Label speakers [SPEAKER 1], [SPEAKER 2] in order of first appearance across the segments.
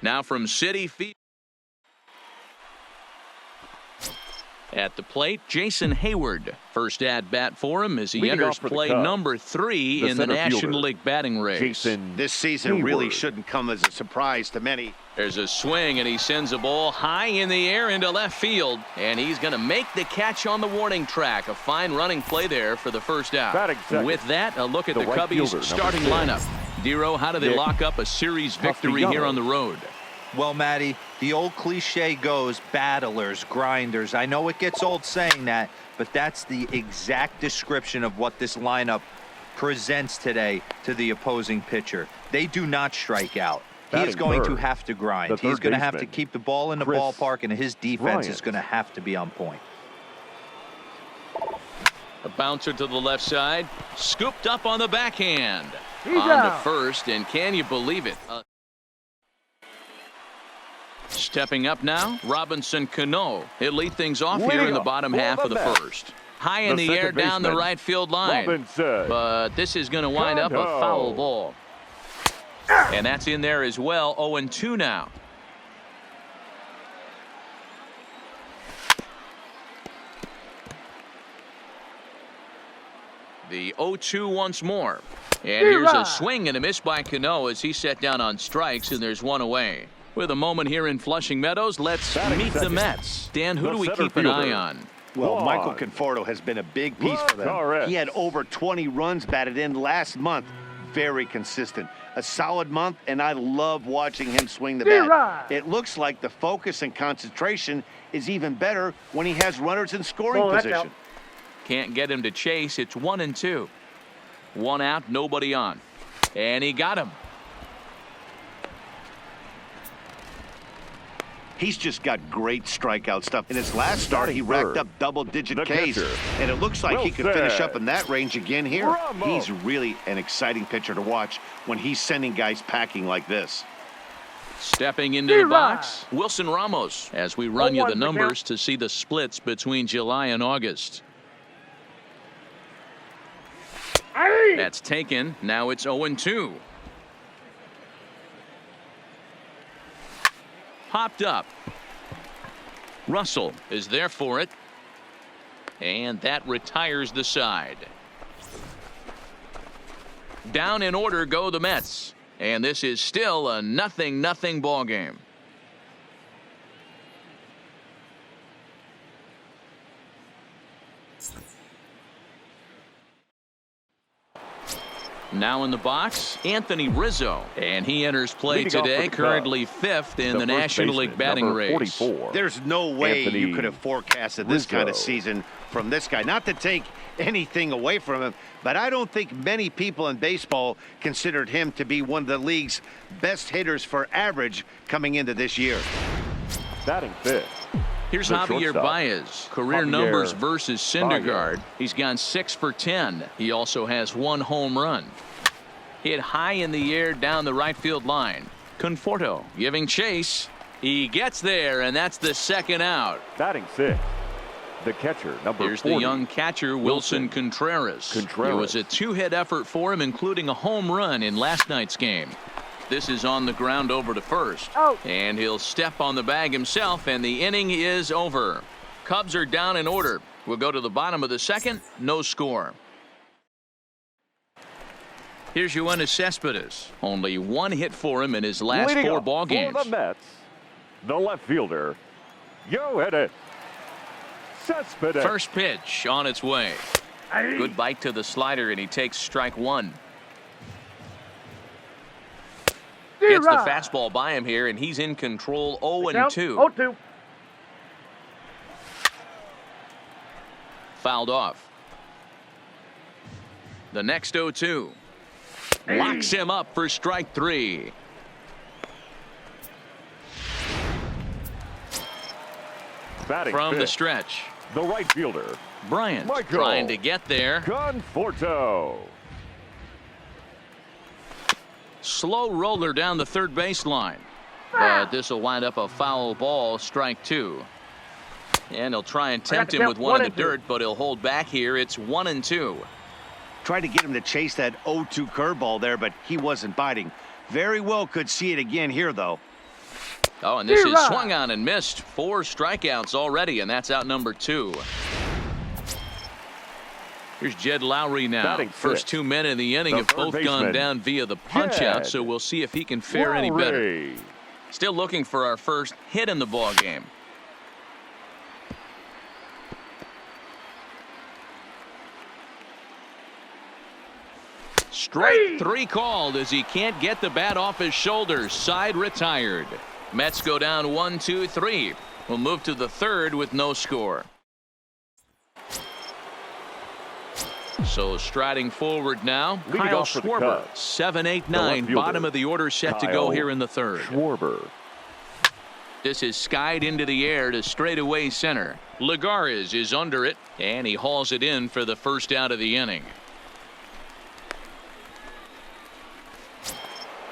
[SPEAKER 1] Now from Citi Field. At the plate, Jason Hayward. First at bat for him as he enters play number 3 in the National League batting race.
[SPEAKER 2] This season really shouldn't come as a surprise to many.
[SPEAKER 1] There's a swing, and he sends a ball high in the air into left field, and he's going to make the catch on the warning track. A fine running play there for the first out. With that, a look at the Cubbies' starting lineup. Dero, how do they lock up a series victory here on the road?
[SPEAKER 3] Well, Matty, the old cliche goes, battlers, grinders. I know it gets old saying that, but that's the exact description of what this lineup presents today to the opposing pitcher. They do not strike out. He is going to have to grind. He's going to have to keep the ball in the ballpark, and his defense is going to have to be on point.
[SPEAKER 1] A bouncer to the left side, scooped up on the backhand. On to first, and can you believe it? Stepping up now, Robinson Cano. He'll lead things off here in the bottom half of the first. High in the air down the right field line. But this is going to wind up a foul ball. And that's in there as well. 0-2 now. The 0-2 once more. And here's a swing and a miss by Cano as he set down on strikes, and there's one away. With a moment here in Flushing Meadows, let's meet the Mets. Dan, who do we keep an eye on?
[SPEAKER 2] Well, Michael Conforto has been a big piece for them. He had over 20 runs batted in last month. Very consistent. A solid month, and I love watching him swing the bat. It looks like the focus and concentration is even better when he has runners in scoring position.
[SPEAKER 1] Can't get him to chase. It's 1-2. One out, nobody on. And he got him.
[SPEAKER 2] He's just got great strikeout stuff. In his last start, he racked up double-digit Ks, and it looks like he could finish up in that range again here. He's really an exciting pitcher to watch when he's sending guys packing like this.
[SPEAKER 1] Stepping into the box, Wilson Ramos, as we run you the numbers to see the splits between July and August. That's taken. Now it's 0-2. Popped up. Russell is there for it. And that retires the side. Down in order go the Mets. And this is still a 0-0 ball game. Now in the box, Anthony Rizzo, and he enters play today, currently 5th in the National League batting race.
[SPEAKER 2] There's no way you could have forecasted this kind of season from this guy. Not to take anything away from him, but I don't think many people in baseball considered him to be one of the league's best hitters for average coming into this year.
[SPEAKER 4] Batting 5th.
[SPEAKER 1] Here's Javier Baez. Career numbers versus Syndergaard. He's gone 6 for 10. He also has 1 home run. Hit high in the air down the right field line. Conforto giving chase. He gets there, and that's the second out.
[SPEAKER 4] Batting 6th. The catcher, number 40.
[SPEAKER 1] Here's the young catcher, Wilson Contreras. It was a 2-hit effort for him, including a home run in last night's game. This is on the ground over to first. And he'll step on the bag himself, and the inning is over. Cubs are down in order. We'll go to the bottom of the second. No score. Here's Yoenis Cespedes. Only 1 hit for him in his last 4 ball games.
[SPEAKER 4] For the Mets, the left fielder, Yoenis Cespedes.
[SPEAKER 1] First pitch on its way. Good bite to the slider, and he takes strike 1. Gets the fastball by him here, and he's in control. 0-2.
[SPEAKER 5] 0-2.
[SPEAKER 1] Fouled off. The next 0-2. Locks him up for strike 3.
[SPEAKER 4] Batting
[SPEAKER 1] from
[SPEAKER 4] 5th.
[SPEAKER 1] The stretch.
[SPEAKER 4] The right fielder,
[SPEAKER 1] Bryant, trying to get there.
[SPEAKER 4] Conforto.
[SPEAKER 1] Slow roller down the third baseline. But this will wind up a foul ball, strike 2. And he'll try and tempt him with one in the dirt, but he'll hold back here. It's 1-2.
[SPEAKER 2] Tried to get him to chase that 0-2 curveball there, but he wasn't biting. Very well could see it again here, though.
[SPEAKER 1] Oh, and this is swung on and missed. 4 strikeouts already, and that's out number 2. Here's Jed Lowry now.
[SPEAKER 4] Batting
[SPEAKER 1] First
[SPEAKER 4] fifth.
[SPEAKER 1] 2 men in the inning
[SPEAKER 4] The
[SPEAKER 1] have
[SPEAKER 4] third
[SPEAKER 1] both
[SPEAKER 4] baseman,
[SPEAKER 1] gone down via the punch-out,
[SPEAKER 4] Jed
[SPEAKER 1] so we'll see if he can fare any better.
[SPEAKER 4] Lowry.
[SPEAKER 1] Still looking for our first hit in the ball game. Strike 3 called as he can't get the bat off his shoulders. Side retired. Mets go down 1-2-3. We'll move to the third with no score. So striding forward now,
[SPEAKER 4] Leading
[SPEAKER 1] Kyle
[SPEAKER 4] off for the
[SPEAKER 1] Schwarber.
[SPEAKER 4] Cubs.
[SPEAKER 1] 7-8-9,
[SPEAKER 4] left fielder,
[SPEAKER 1] bottom of the order set to go
[SPEAKER 4] Kyle
[SPEAKER 1] here in the third.
[SPEAKER 4] Schwarber.
[SPEAKER 1] This is skied into the air to straightaway center. Lagares is under it, and he hauls it in for the first out of the inning.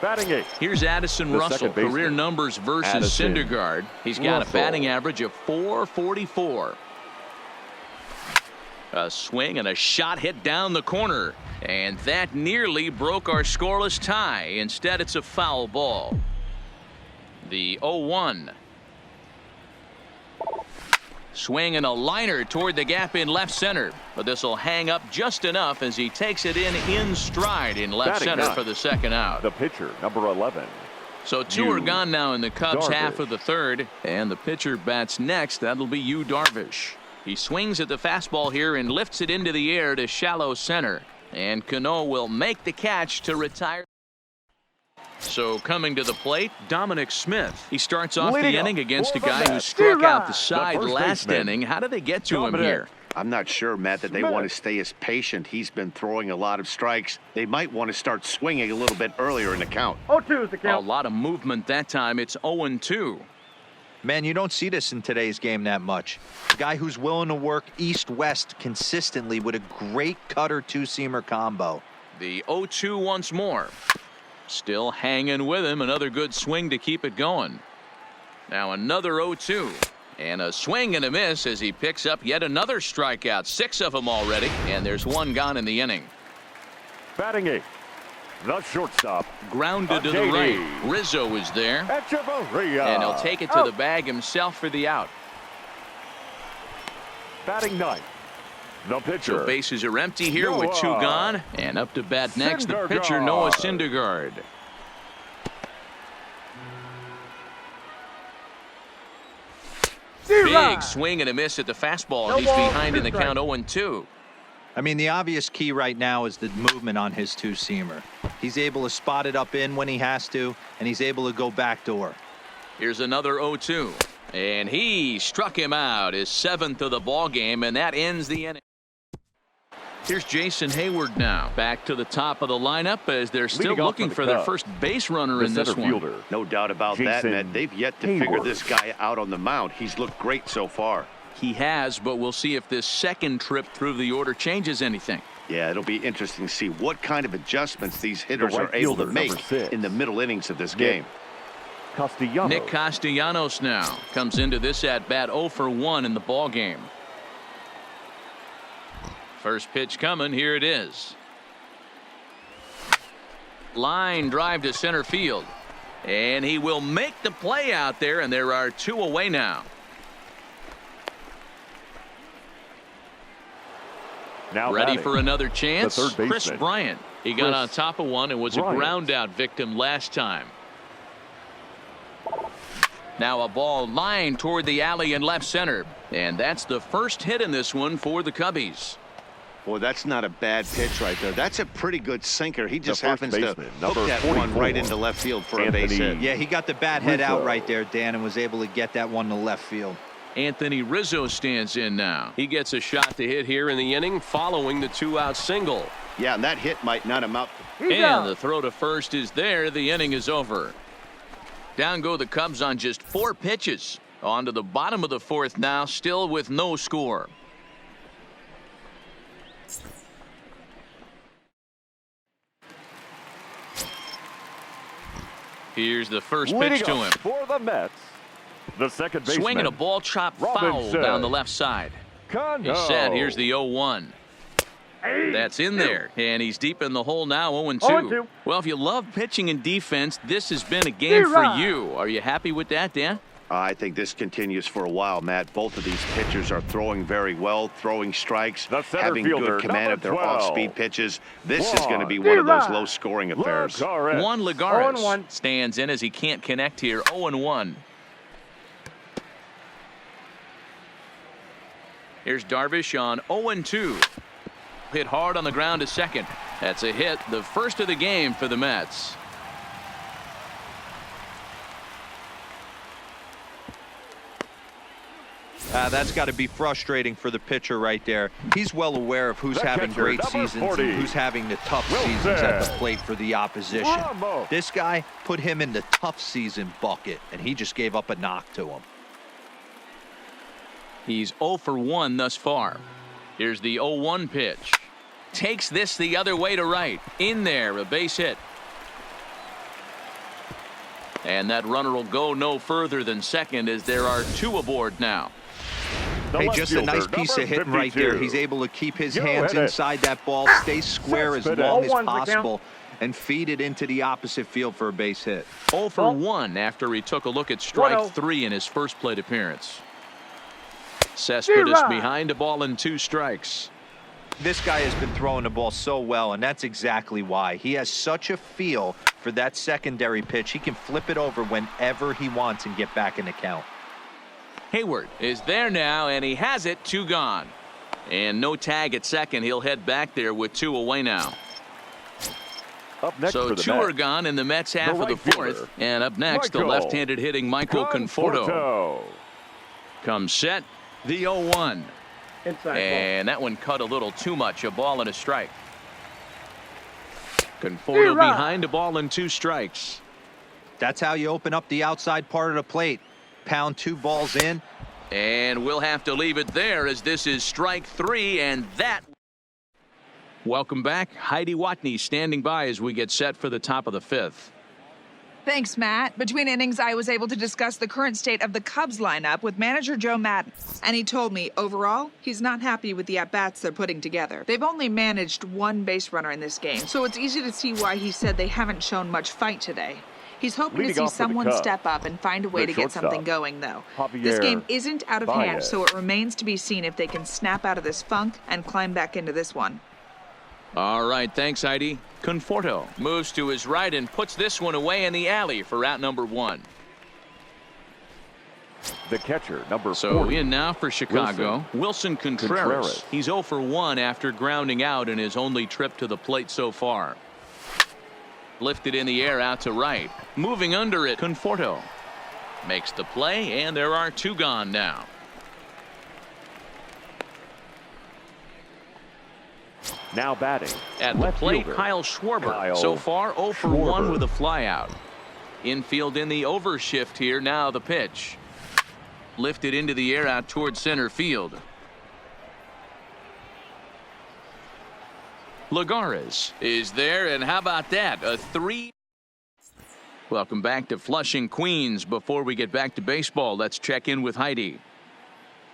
[SPEAKER 4] Batting 8th.
[SPEAKER 1] Here's Addison
[SPEAKER 4] The
[SPEAKER 1] Russell,
[SPEAKER 4] second baseman,
[SPEAKER 1] career numbers versus
[SPEAKER 4] Addison
[SPEAKER 1] Syndergaard. He's got
[SPEAKER 4] Russell.
[SPEAKER 1] a batting average of .444. A swing and a shot hit down the corner, and that nearly broke our scoreless tie. Instead, it's a foul ball. The 0-1. Swing and a liner toward the gap in left center, but this will hang up just enough as he takes it in stride in left
[SPEAKER 4] Batting
[SPEAKER 1] center
[SPEAKER 4] ninth.
[SPEAKER 1] for the second out.
[SPEAKER 4] The pitcher, number 11.
[SPEAKER 1] So 2 are gone now in the Cubs
[SPEAKER 4] Darvish.
[SPEAKER 1] half of the third, and the pitcher bats next. That'll be Darvish. He swings at the fastball here and lifts it into the air to shallow center, and Cano will make the catch to retire. So coming to the plate, Dominic Smith. He starts off
[SPEAKER 4] Leading
[SPEAKER 1] the
[SPEAKER 4] up
[SPEAKER 1] inning against a
[SPEAKER 4] for the
[SPEAKER 1] guy who
[SPEAKER 4] Mets.
[SPEAKER 1] struck out the side
[SPEAKER 4] first
[SPEAKER 1] last
[SPEAKER 4] baseman,
[SPEAKER 1] inning. How did they get to him
[SPEAKER 4] Dominic.
[SPEAKER 1] here?
[SPEAKER 2] I'm not sure, Matt, that they
[SPEAKER 4] Smith.
[SPEAKER 2] want to stay as patient. He's been throwing a lot of strikes. They might want to start swinging a little bit earlier in the count.
[SPEAKER 5] 0-2 is the
[SPEAKER 1] A
[SPEAKER 5] count.
[SPEAKER 1] lot of movement that time. It's 0-2.
[SPEAKER 3] Man, you don't see this in today's game that much. A guy who's willing to work east-west consistently with a great cutter two-seamer combo.
[SPEAKER 1] The 0-2 once more. Still hanging with him. Another good swing to keep it going. Now another 0-2. And a swing and a miss as he picks up yet another strikeout. 6 of them already. And there's 1 gone in the inning.
[SPEAKER 4] Batting 8th. The shortstop.
[SPEAKER 1] Grounded to the
[SPEAKER 4] JD.
[SPEAKER 1] right. Rizzo is there.
[SPEAKER 4] Echeverria.
[SPEAKER 1] And he'll take it to the bag himself for the out.
[SPEAKER 4] Batting 9th. The pitcher.
[SPEAKER 1] So bases are empty here with 2 gone. And up to bat next, the pitcher, Noah Syndergaard. Big swing and a miss at the fastball.
[SPEAKER 5] No
[SPEAKER 1] He's
[SPEAKER 5] ball,
[SPEAKER 1] behind in the
[SPEAKER 5] 2
[SPEAKER 1] count
[SPEAKER 5] strikes.
[SPEAKER 1] 0-2.
[SPEAKER 3] I mean, the obvious key right now is the movement on his two-seamer. He's able to spot it up in when he has to, and he's able to go backdoor.
[SPEAKER 1] Here's another 0-2. And he struck him out, his 7th of the ball game, and that ends the inning. Here's Jason Hayward now. Back to the top of the lineup as they're still
[SPEAKER 4] Leading off
[SPEAKER 1] looking
[SPEAKER 4] for
[SPEAKER 1] for
[SPEAKER 4] the
[SPEAKER 1] their
[SPEAKER 4] Cubs,
[SPEAKER 1] first base runner
[SPEAKER 4] the
[SPEAKER 1] in this
[SPEAKER 4] center
[SPEAKER 1] one.
[SPEAKER 4] fielder.
[SPEAKER 2] No doubt about that,
[SPEAKER 4] Jason
[SPEAKER 2] Matt. They've yet to figure
[SPEAKER 4] Hayward.
[SPEAKER 2] this guy out on the mound. He's looked great so far.
[SPEAKER 1] He has, but we'll see if this second trip through the order changes anything.
[SPEAKER 2] Yeah, it'll be interesting to see what kind of adjustments these hitters
[SPEAKER 4] right
[SPEAKER 2] are able to
[SPEAKER 4] fielder,
[SPEAKER 2] make
[SPEAKER 4] number 6.
[SPEAKER 2] in the middle innings of this game.
[SPEAKER 4] Castellanos.
[SPEAKER 1] Nick Castellanos now comes into this at-bat 0 for 1 in the ball game. First pitch coming. Here it is. Line drive to center field. And he will make the play out there, and there are 2 away now.
[SPEAKER 4] Now
[SPEAKER 1] Ready
[SPEAKER 4] batting.
[SPEAKER 1] for another chance.
[SPEAKER 4] The third
[SPEAKER 1] Chris
[SPEAKER 4] baseman,
[SPEAKER 1] Bryant. He got
[SPEAKER 4] Chris
[SPEAKER 1] on top of one and was a
[SPEAKER 4] Bryant.
[SPEAKER 1] ground out victim last time. Now a ball lined toward the alley in left center. And that's the first hit in this one for the Cubbies.
[SPEAKER 2] Boy, that's not a bad pitch right there. That's a pretty good sinker. He just
[SPEAKER 4] first
[SPEAKER 2] happens to
[SPEAKER 4] baseman,
[SPEAKER 2] hook
[SPEAKER 4] number
[SPEAKER 2] that one
[SPEAKER 4] 44,
[SPEAKER 2] right into left field for a base
[SPEAKER 4] Anthony
[SPEAKER 2] hit.
[SPEAKER 3] Yeah, he got the bat head out
[SPEAKER 4] Rizzo.
[SPEAKER 3] right there, Dan, and was able to get that one to left field.
[SPEAKER 1] Anthony Rizzo stands in now. He gets a shot to hit here in the inning following the 2-out single.
[SPEAKER 2] Yeah, and that hit might not amount.
[SPEAKER 1] And the throw to first is there. The inning is over. Down go the Cubs on just 4 pitches. On to the bottom of the 4th now, still with no score. Here's the first
[SPEAKER 4] Leading
[SPEAKER 1] pitch to
[SPEAKER 4] up
[SPEAKER 1] him.
[SPEAKER 4] for the Mets. The second baseman.
[SPEAKER 1] Swinging a ball chopped foul
[SPEAKER 4] Robinson.
[SPEAKER 1] down the left side. He's
[SPEAKER 4] Cano.
[SPEAKER 1] set. Here's the 0-1. That's in there, and he's deep in the hole now, 0-2. Well, if you love pitching and defense, this has been a game for you. Are you happy with that, Dan?
[SPEAKER 2] I think this continues for a while, Matt. Both of these pitchers are throwing very well, throwing strikes, having good command of their off-speed pitches. This is going to be one of those low-scoring affairs.
[SPEAKER 1] Juan Lagares stands in as he can't connect here, 0-1. Here's Darvish on 0-2. Hit hard on the ground to second. That's a hit, the first of the game for the Mets.
[SPEAKER 3] That's got to be frustrating for the pitcher right there. He's well aware of who's having great seasons and who's having the tough seasons at the plate for the opposition. This guy put him in the tough season bucket, and he just gave up a knock to him.
[SPEAKER 1] He's 0 for 1 thus far. Here's the 0-1 pitch. Takes this the other way to right. In there, a base hit. And that runner will go no further than second as there are 2 aboard now.
[SPEAKER 3] Hey, just a nice piece of hitting right there. He's able to keep his hands inside that ball, stay square as long as possible, and feed it into the opposite field for a base hit.
[SPEAKER 1] 0 for 1 after he took a look at strike 3 in his first plate appearance. Cespedes behind a ball and 2 strikes.
[SPEAKER 3] This guy has been throwing the ball so well, and that's exactly why. He has such a feel for that secondary pitch. He can flip it over whenever he wants and get back in the count.
[SPEAKER 1] Hayward is there now, and he has it, 2 gone. And no tag at second. He'll head back there with 2 away now.
[SPEAKER 4] Up next
[SPEAKER 1] so 2 are gone in the Mets half of the 4th. And up next, the left-handed hitting Michael Conforto. Comes set, the 0-1. And that one cut a little too much, a ball and a strike. Conforto behind a ball and 2 strikes.
[SPEAKER 3] That's how you open up the outside part of the plate. Pound 2 balls in.
[SPEAKER 1] And we'll have to leave it there as this is strike 3, and that. Welcome back. Heidi Watney standing by as we get set for the top of the 5th.
[SPEAKER 5] Thanks, Matt. Between innings, I was able to discuss the current state of the Cubs lineup with manager Joe Maddon. And he told me, overall, he's not happy with the at-bats they're putting together. They've only managed 1 base runner in this game, so it's easy to see why he said they haven't shown much fight today. He's hoping to see someone step up and find a way to get something going, though. This game isn't out of hand, so it remains to be seen if they can snap out of this funk and climb back into this one.
[SPEAKER 1] All right, thanks, Heidi. Conforto moves to his right and puts this one away in the alley for out number 1.
[SPEAKER 4] The catcher, number 40.
[SPEAKER 1] So in now for Chicago, Wilson Contreras. He's 0 for 1 after grounding out in his only trip to the plate so far. Lifted in the air out to right. Moving under it, Conforto makes the play, and there are 2 gone now.
[SPEAKER 4] Now batting.
[SPEAKER 1] At the plate, Kyle Schwarber. So far, 0 for 1 with a flyout. Infield in the overshift here. Now the pitch. Lifted into the air out towards center field. Lagares is there, and how about that? A 3. Welcome back to Flushing, Queens. Before we get back to baseball, let's check in with Heidi.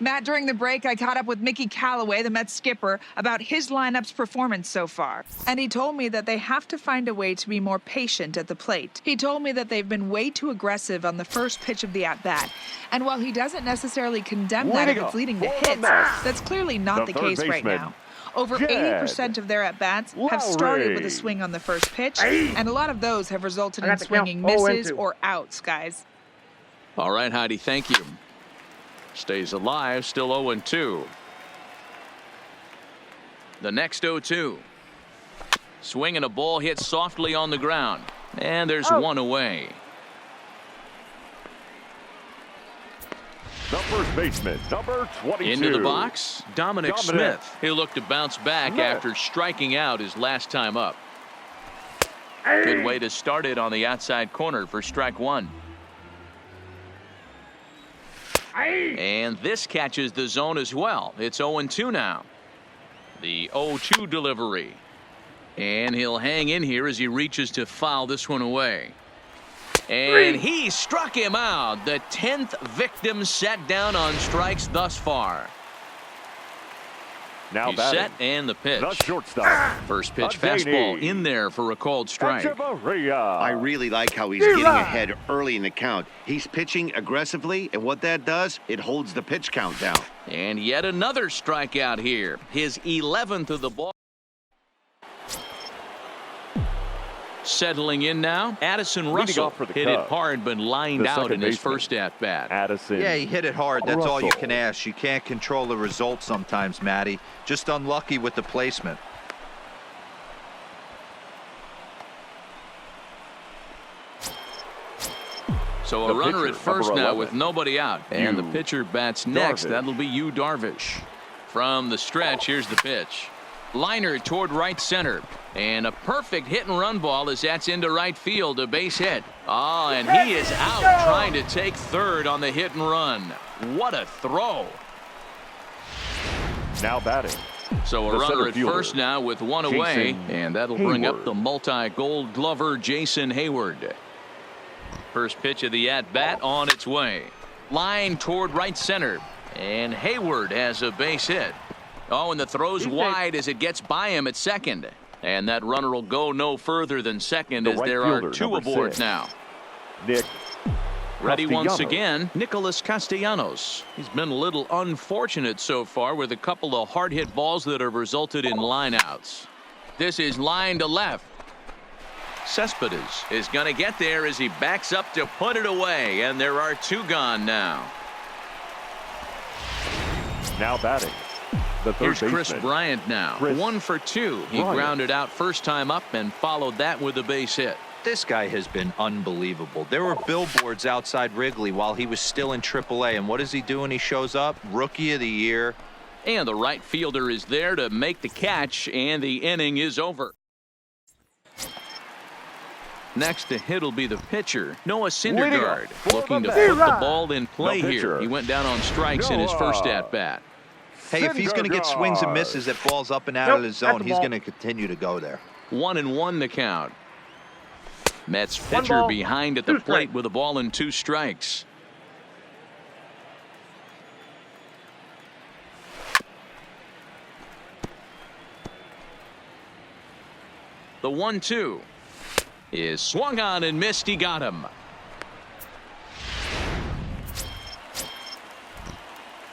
[SPEAKER 5] Matt, during the break, I caught up with Mickey Callaway, the Mets skipper, about his lineup's performance so far. And he told me that they have to find a way to be more patient at the plate. He told me that they've been way too aggressive on the first pitch of the at-bat. And while he doesn't necessarily condemn that if it's leading to hits, that's clearly not the case right now. Over 80% of their at-bats have started with a swing on the first pitch, and a lot of those have resulted in swinging misses or outs, guys.
[SPEAKER 1] All right, Heidi, thank you. Stays alive, still 0-2. The next 0-2. Swinging a ball hit softly on the ground. And there's 1 away.
[SPEAKER 4] The first baseman, number 22.
[SPEAKER 1] Into the box, Dominic Smith. He'll look to bounce back after striking out his last time up. Good way to start it on the outside corner for strike 1. And this catches the zone as well. It's 0-2 now. The 0-2 delivery. And he'll hang in here as he reaches to foul this one away. And he struck him out. The 10th victim set down on strikes thus far.
[SPEAKER 4] Now
[SPEAKER 1] He's
[SPEAKER 4] batting.
[SPEAKER 1] set and the pitch.
[SPEAKER 4] The shortstop.
[SPEAKER 1] First pitch
[SPEAKER 4] Adebayo.
[SPEAKER 1] fastball in there for a called strike.
[SPEAKER 2] I really like how he's getting ahead early in the count. He's pitching aggressively, and what that does, it holds the pitch count down.
[SPEAKER 1] And yet another strikeout here. His 11th of the ball. Settling in now, Addison Russell hit it hard but lined out in his first at-bat.
[SPEAKER 4] Addison.
[SPEAKER 3] Yeah, he hit it hard. That's all you can ask. You can't control the result sometimes, Matty. Just unlucky with the placement.
[SPEAKER 1] So a runner at first now with nobody out. And the pitcher bats next. That'll be Darvish. From the stretch, here's the pitch. Liner toward right center. And a perfect hit and run ball as that's into right field, a base hit. Oh, and he is out trying to take third on the hit and run. What a throw.
[SPEAKER 4] Now batting.
[SPEAKER 1] So a runner at first now with one away, and that'll bring up the multi-gold glover Jason Hayward. First pitch of the at-bat on its way. Line toward right center, and Hayward has a base hit. Oh, and the throw's wide as it gets by him at second. And that runner will go no further than second as there are two aboard now.
[SPEAKER 4] Nick
[SPEAKER 1] Ready once again, Nicholas Castellanos. He's been a little unfortunate so far with a couple of hard-hit balls that have resulted in lineouts. This is line to left. Cespedes is going to get there as he backs up to put it away, and there are two gone now.
[SPEAKER 4] Now batting. The third
[SPEAKER 1] Here's Chris
[SPEAKER 4] baseman.
[SPEAKER 1] Bryant now. 1 for 2. He grounded out first time up and followed that with a base hit.
[SPEAKER 3] This guy has been unbelievable. There were billboards outside Wrigley while he was still in AAA, and what is he doing? He shows up, Rookie of the Year.
[SPEAKER 1] And the right fielder is there to make the catch, and the inning is over. Next to hit will be the pitcher, Noah Syndergaard, looking to put the ball in play here. He went down on strikes in his first at-bat.
[SPEAKER 3] Hey, if he's going to get swings and misses at balls up and out of the zone, he's going to continue to go there.
[SPEAKER 1] 1-1 the count. Mets pitcher behind at the plate with a ball and 2 strikes. The 1-2 is swung on and missed. He got him.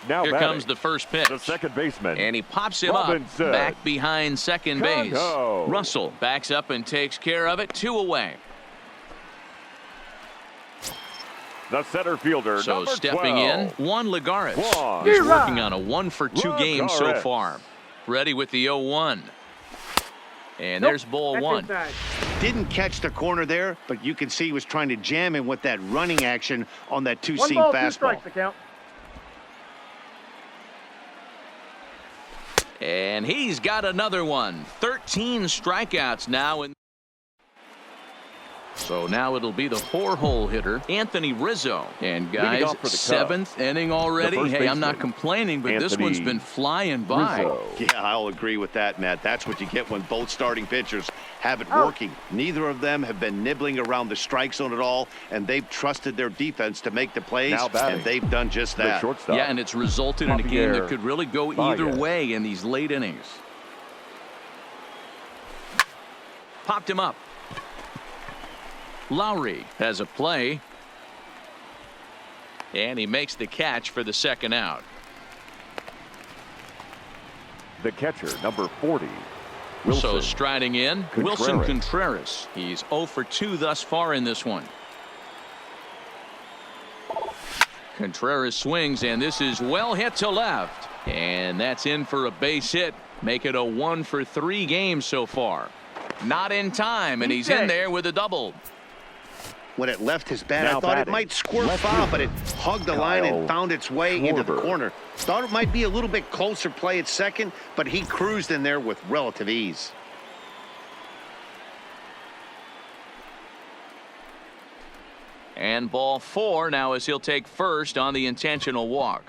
[SPEAKER 4] Now
[SPEAKER 1] Here
[SPEAKER 4] batting.
[SPEAKER 1] comes the first pitch.
[SPEAKER 4] The second baseman.
[SPEAKER 1] And he pops him up back behind second base. Russell backs up and takes care of it. 2 away.
[SPEAKER 4] The center fielder.
[SPEAKER 1] So
[SPEAKER 4] number
[SPEAKER 1] stepping
[SPEAKER 4] 12.
[SPEAKER 1] in, Juan Lagares. He's working on a 1 for 2 game so far. Ready with the 0-1. And there's ball 1.
[SPEAKER 2] Didn't catch the corner there, but you can see he was trying to jam him with that running action on that two-seam fastball.
[SPEAKER 1] And he's got another one. 13 strikeouts now. So now it'll be the 4-hole hitter, Anthony Rizzo. And guys, 7th inning already. Hey, I'm not complaining, but this one's been flying by.
[SPEAKER 2] Rizzo. Yeah, I'll agree with that, Matt. That's what you get when both starting pitchers have it working. Neither of them have been nibbling around the strike zone at all, and they've trusted their defense to make the plays, and they've done just that.
[SPEAKER 1] Yeah, and it's resulted in a game that could really go either way in these late innings. Popped him up. Lowry has a play, and he makes the catch for the second out.
[SPEAKER 4] The catcher, number 40. Wilson.
[SPEAKER 1] So striding in, Wilson Contreras. He's 0 for 2 thus far in this one. Contreras swings, and this is well hit to left, and that's in for a base hit. Make it a 1 for 3 game so far. Not in time, and he's in there with a double.
[SPEAKER 2] When it left his bat, I thought it might squirt foul, but it hugged the line and found its way into the corner. Thought it might be a little bit closer play at second, but he cruised in there with relative ease.
[SPEAKER 1] And ball 4 now as he'll take first on the intentional walk.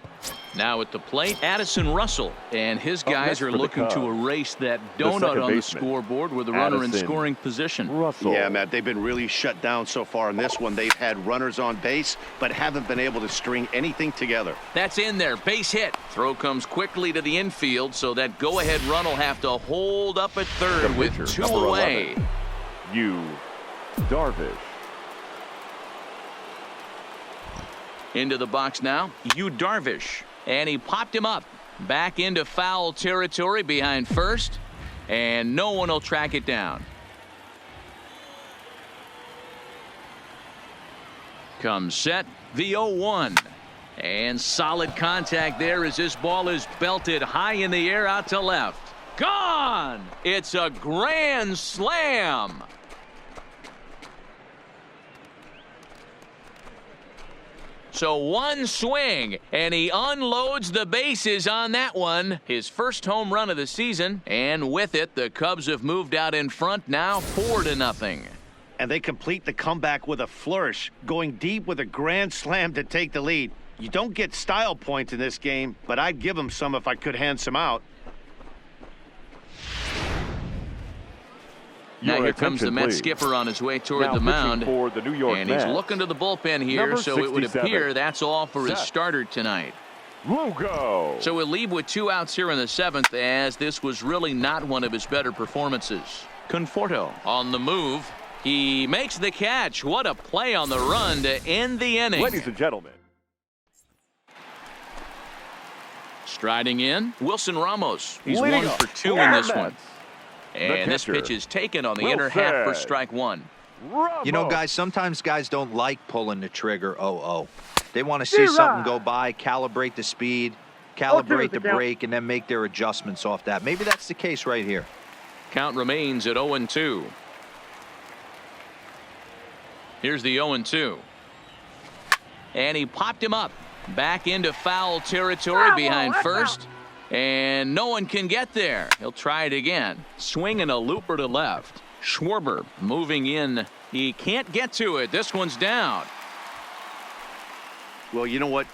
[SPEAKER 1] Now at the plate, Addison Russell, and his guys are looking to erase that donut on the scoreboard with a runner in scoring position.
[SPEAKER 4] Russell.
[SPEAKER 2] Yeah, Matt, they've been really shut down so far in this one. They've had runners on base, but haven't been able to string anything together.
[SPEAKER 1] That's in there, base hit. Throw comes quickly to the infield, so that go-ahead run will have to hold up at third with 2 away.
[SPEAKER 4] 11, Darvish.
[SPEAKER 1] Into the box now, Darvish. And he popped him up. Back into foul territory behind first. And no one will track it down. Comes set, the 0-1. And solid contact there as this ball is belted high in the air out to left. Gone! It's a grand slam. So one swing, and he unloads the bases on that one. His first home run of the season, and with it, the Cubs have moved out in front now 4-0.
[SPEAKER 2] And they complete the comeback with a flourish, going deep with a grand slam to take the lead. You don't get style points in this game, but I'd give them some if I could hand some out.
[SPEAKER 1] Now here comes the Mets skipper on his way toward the mound,
[SPEAKER 4] for the New York
[SPEAKER 1] and
[SPEAKER 4] Mets.
[SPEAKER 1] He's looking to the bullpen here, so it would appear that's all for his starter tonight.
[SPEAKER 4] Lugo.
[SPEAKER 1] So we'll leave with 2 outs here in the 7th, as this was really not one of his better performances. Conforto on the move. He makes the catch. What a play on the run to end the inning.
[SPEAKER 4] Ladies and gentlemen.
[SPEAKER 1] Striding in, Wilson Ramos. He's
[SPEAKER 4] Leading
[SPEAKER 1] 1 for 2 in this one. And this pitch is taken on the inner half for strike 1.
[SPEAKER 3] You know, guys, sometimes guys don't like pulling the trigger 0-0. They want to see something go by, calibrate the speed, calibrate the break, and then make their adjustments off that. Maybe that's the case right here.
[SPEAKER 1] Count remains at 0-2. Here's the 0-2. And he popped him up. Back into foul territory behind first. And no one can get there. He'll try it again. Swinging a looper to left. Schwarber moving in. He can't get to it. This one's down.
[SPEAKER 2] Well, you know what?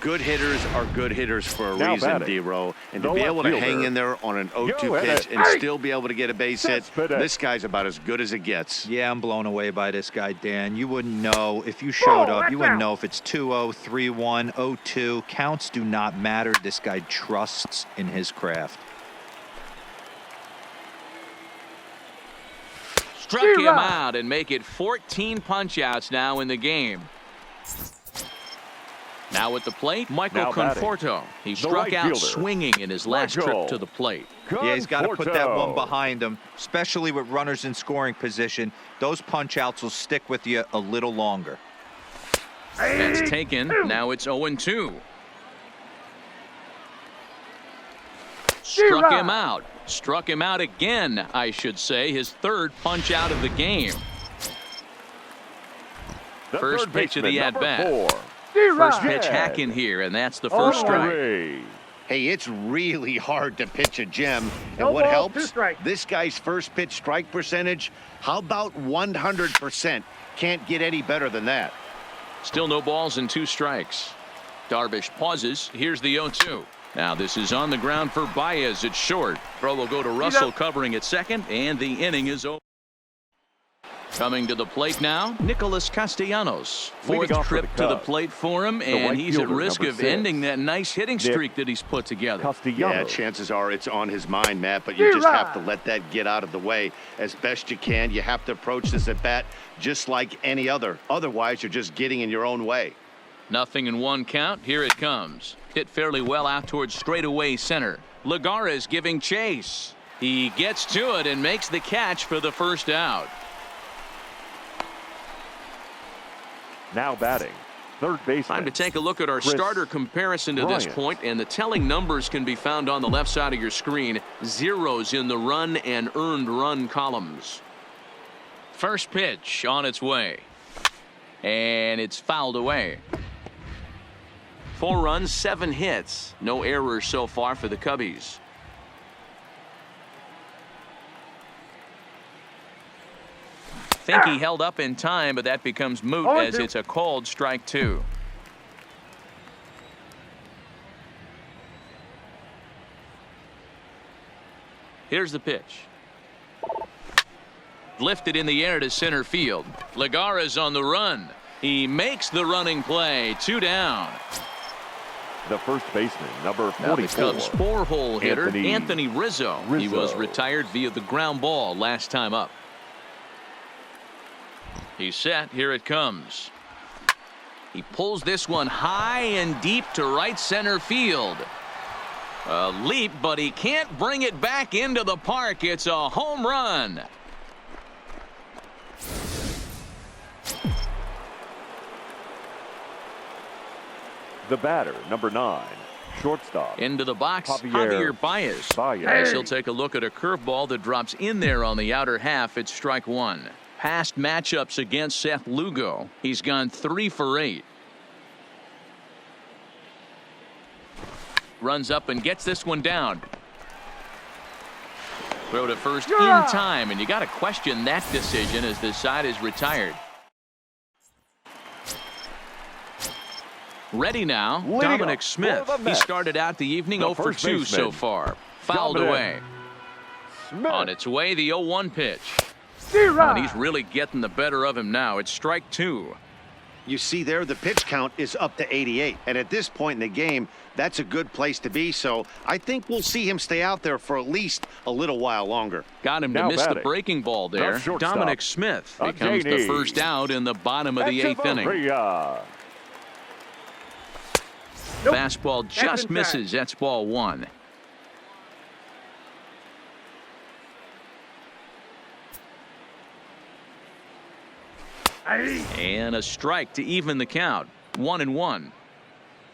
[SPEAKER 2] Good hitters are good hitters for a reason, D-Row. And to be able to hang in there on an 0-2 pitch and still be able to get a base hit, this guy's about as good as it gets.
[SPEAKER 3] Yeah, I'm blown away by this guy, Dan. You wouldn't know if you showed up. You wouldn't know if it's 2-0, 3-1, 0-2. Counts do not matter. This guy trusts in his craft.
[SPEAKER 1] Struck him out and make it 14 punch-outs now in the game. Now at the plate, Michael Conforto. He struck out swinging in his last trip to the plate.
[SPEAKER 3] Yeah, he's got to put that one behind him, especially with runners in scoring position. Those punch-outs will stick with you a little longer.
[SPEAKER 1] That's taken. Now it's 0-2. Struck him out. Struck him out again, I should say. His 3rd punch-out of the game. First pitch of the at-bat. First pitch hacking here, and that's the first strike.
[SPEAKER 2] Hey, it's really hard to pitch a gem. And what helps? This guy's first pitch strike percentage, how about 100%? Can't get any better than that.
[SPEAKER 1] Still no balls and 2 strikes. Darvish pauses. Here's the 0-2. Now this is on the ground for Baez at short. Throw will go to Russell covering at second, and the inning is over. Coming to the plate now, Nicholas Castellanos. 4th trip to the plate for him, and he's at risk of ending that nice hitting streak that he's put together.
[SPEAKER 2] Yeah, chances are it's on his mind, Matt, but you just have to let that get out of the way as best you can. You have to approach this at bat just like any other. Otherwise, you're just getting in your own way.
[SPEAKER 1] Nothing in 1 count. Here it comes. Hit fairly well out towards straightaway center. Lagares giving chase. He gets to it and makes the catch for the first out.
[SPEAKER 4] Now batting, third baseman.
[SPEAKER 1] Time to take a look at our starter comparison to this point, and the telling numbers can be found on the left side of your screen. Zeros in the run and earned run columns. First pitch on its way, and it's fouled away. 4 runs, 7 hits, no errors so far for the Cubbies. Think he held up in time, but that becomes moot as it's a called strike 2. Here's the pitch. Lifted in the air to center field. Legara's on the run. He makes the running play. 2 down.
[SPEAKER 4] The first baseman, number 44.
[SPEAKER 1] Now the Cubs' 4-hole hitter, Anthony Rizzo. He was
[SPEAKER 4] Rizzo.
[SPEAKER 1] retired via the ground ball last time up. He's set. Here it comes. He pulls this one high and deep to right center field. A leap, but he can't bring it back into the park. It's a home run.
[SPEAKER 4] The batter, number 9, shortstop.
[SPEAKER 1] Into the box,
[SPEAKER 4] Javier
[SPEAKER 1] Baez.
[SPEAKER 4] Baez.
[SPEAKER 1] As he'll take a look at a curveball that drops in there on the outer half. It's strike 1. Past matchups against Seth Lugo. He's gone 3 for 8. Runs up and gets this one down. Throw to first in time, and you got to question that decision as the side is retired. Ready now, Dominic Smith. He started out the evening 0 for 2 so far. Fouled away.
[SPEAKER 4] Smith.
[SPEAKER 1] On its way, the 0-1 pitch. And he's really getting the better of him now. It's strike 2.
[SPEAKER 2] You see there, the pitch count is up to 88. And at this point in the game, that's a good place to be. So I think we'll see him stay out there for at least a little while longer.
[SPEAKER 1] Got him to
[SPEAKER 4] Now
[SPEAKER 1] miss the
[SPEAKER 4] batting.
[SPEAKER 1] breaking ball there. Dominic Smith becomes the
[SPEAKER 4] Ajani.
[SPEAKER 1] first out in the bottom of the 8th inning.
[SPEAKER 4] Echeverria.
[SPEAKER 1] Fastball just misses. That's ball 1. And a strike to even the count. 1-1.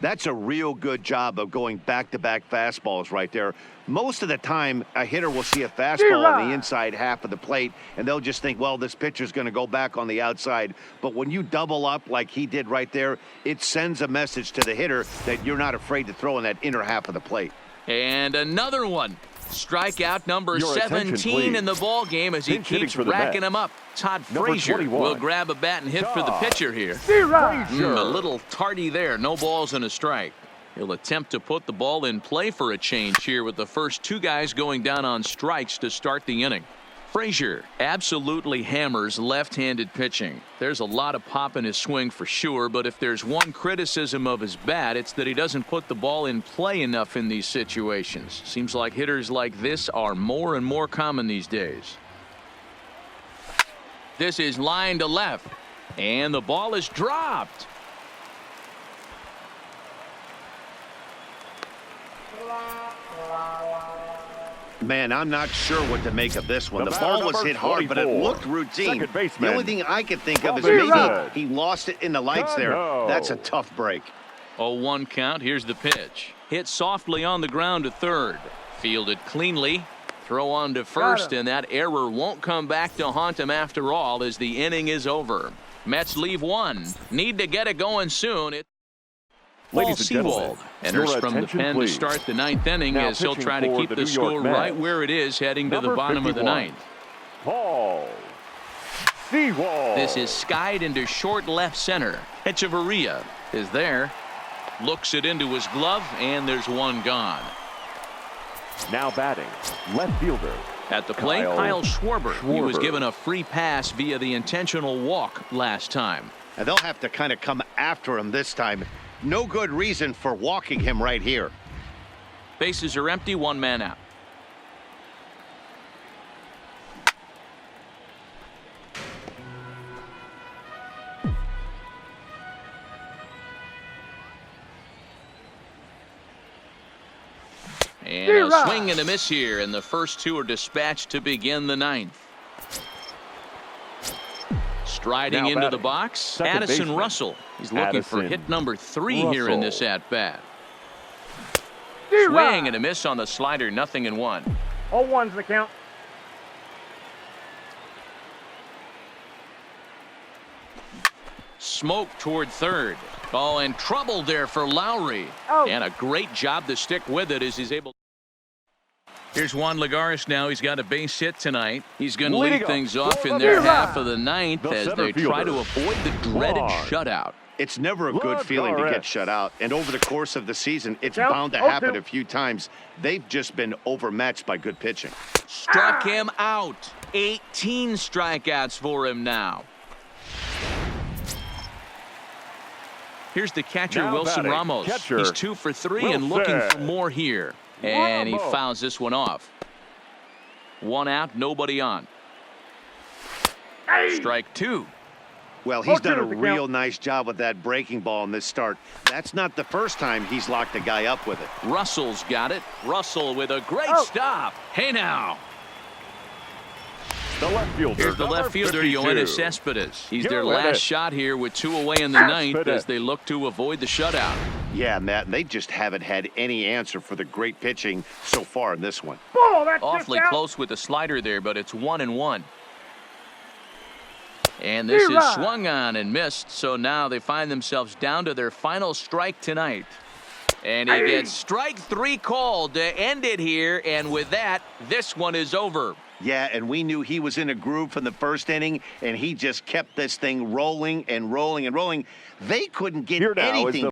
[SPEAKER 2] That's a real good job of going back-to-back fastballs right there. Most of the time, a hitter will see a fastball on the inside half of the plate, and they'll just think, well, this pitcher's going to go back on the outside. But when you double up like he did right there, it sends a message to the hitter that you're not afraid to throw in that inner half of the plate.
[SPEAKER 1] And another one. Strikeout number
[SPEAKER 4] Your attention,
[SPEAKER 1] 17
[SPEAKER 4] please.
[SPEAKER 1] in the ball game as he
[SPEAKER 4] Pinch hitting
[SPEAKER 1] keeps
[SPEAKER 4] for the
[SPEAKER 1] racking
[SPEAKER 4] Mets.
[SPEAKER 1] him up. Todd
[SPEAKER 4] Number
[SPEAKER 1] Frazier
[SPEAKER 4] 21.
[SPEAKER 1] will grab a bat and hit for the pitcher here.
[SPEAKER 4] Frazier.
[SPEAKER 1] A little tardy there. No balls and a strike. He'll attempt to put the ball in play for a change here with the first 2 guys going down on strikes to start the inning. Frazier absolutely hammers left-handed pitching. There's a lot of pop in his swing for sure, but if there's one criticism of his bat, it's that he doesn't put the ball in play enough in these situations. Seems like hitters like this are more and more common these days. This is line to left, and the ball is dropped.
[SPEAKER 2] Man, I'm not sure what to make of this one.
[SPEAKER 4] The
[SPEAKER 2] The ball
[SPEAKER 4] batter,
[SPEAKER 2] was
[SPEAKER 4] number
[SPEAKER 2] hit hard, but it
[SPEAKER 4] 24.
[SPEAKER 2] looked routine.
[SPEAKER 4] Second baseman.
[SPEAKER 2] The only thing I could think of is
[SPEAKER 4] Bobby
[SPEAKER 2] maybe
[SPEAKER 4] Red.
[SPEAKER 2] he lost it in the lights there.
[SPEAKER 4] No.
[SPEAKER 2] That's a tough break.
[SPEAKER 1] 0-1 count. Here's the pitch. Hit softly on the ground to third. Fielded cleanly. Throw on to first, and that error won't come back to haunt him after all as the inning is over. Mets leave 1. Need to get it going soon. Paul
[SPEAKER 4] Ladies and gentlemen,
[SPEAKER 1] Sewald enters
[SPEAKER 4] your
[SPEAKER 1] from the
[SPEAKER 4] attention,
[SPEAKER 1] pen
[SPEAKER 4] please.
[SPEAKER 1] to start the 9th inning
[SPEAKER 4] Now
[SPEAKER 1] as he'll
[SPEAKER 4] pitching
[SPEAKER 1] try to
[SPEAKER 4] for
[SPEAKER 1] keep
[SPEAKER 4] the
[SPEAKER 1] the
[SPEAKER 4] New York
[SPEAKER 1] score
[SPEAKER 4] Mets,
[SPEAKER 1] right where it is heading to the
[SPEAKER 4] number
[SPEAKER 1] bottom of the
[SPEAKER 4] 51.
[SPEAKER 1] 9th.
[SPEAKER 4] Paul Sewald.
[SPEAKER 1] This is skied into short left center. Echeverria is there. Looks it into his glove, and there's one gone.
[SPEAKER 4] Now batting, left fielder.
[SPEAKER 1] At the plate, Kyle Schwarber. He was given a free pass via the intentional walk last time.
[SPEAKER 2] And they'll have to kind of come after him this time. No good reason for walking him right here.
[SPEAKER 1] Bases are empty, 1 man out. And a swing and a miss here, and the first 2 are dispatched to begin the 9th. Striding
[SPEAKER 4] Now
[SPEAKER 1] into the
[SPEAKER 4] batting,
[SPEAKER 1] box,
[SPEAKER 4] second
[SPEAKER 1] Addison
[SPEAKER 4] baseman.
[SPEAKER 1] Russell. He's looking for
[SPEAKER 4] Addison
[SPEAKER 1] hit number 3 here in this
[SPEAKER 4] Russell.
[SPEAKER 1] at-bat. Swing and a miss on the slider, 0-1.
[SPEAKER 6] 0-1's the count.
[SPEAKER 1] Smoke toward third. Oh, and trouble there for Lowry.
[SPEAKER 6] Oh.
[SPEAKER 1] And a great job to stick with it as he's able. Here's Juan Lagares now. He's got a base hit tonight. He's going to lead things off in their half of the ninth as they try to avoid the dreaded shutout.
[SPEAKER 2] It's never a good feeling to get shut out, and over the course of the season, it's bound to happen a few times. They've just been overmatched by good pitching.
[SPEAKER 1] Struck him out. 18 strikeouts for him now. Here's the catcher, Wilson Ramos. He's 2 for 3 and looking for more here. And he fouls this one off. 1 out, nobody on. Strike 2.
[SPEAKER 2] Well, he's done a real nice job with that breaking ball in this start. That's not the first time he's locked a guy up with it.
[SPEAKER 1] Russell's got it. Russell with a great stop. Hey now.
[SPEAKER 4] The left fielder.
[SPEAKER 1] Here's the left fielder, Yoenis Cespedes. He's their last shot here with 2 away in the ninth as they look to avoid the shutout.
[SPEAKER 2] Yeah, Matt, they just haven't had any answer for the great pitching so far in this one.
[SPEAKER 1] Awfully close with the slider there, but it's 1-1. And this is swung on and missed, so now they find themselves down to their final strike tonight. And he gets strike 3 called to end it here, and with that, this one is over.
[SPEAKER 2] Yeah, and we knew he was in a groove from the first inning, and he just kept this thing rolling and rolling and rolling. They couldn't get anything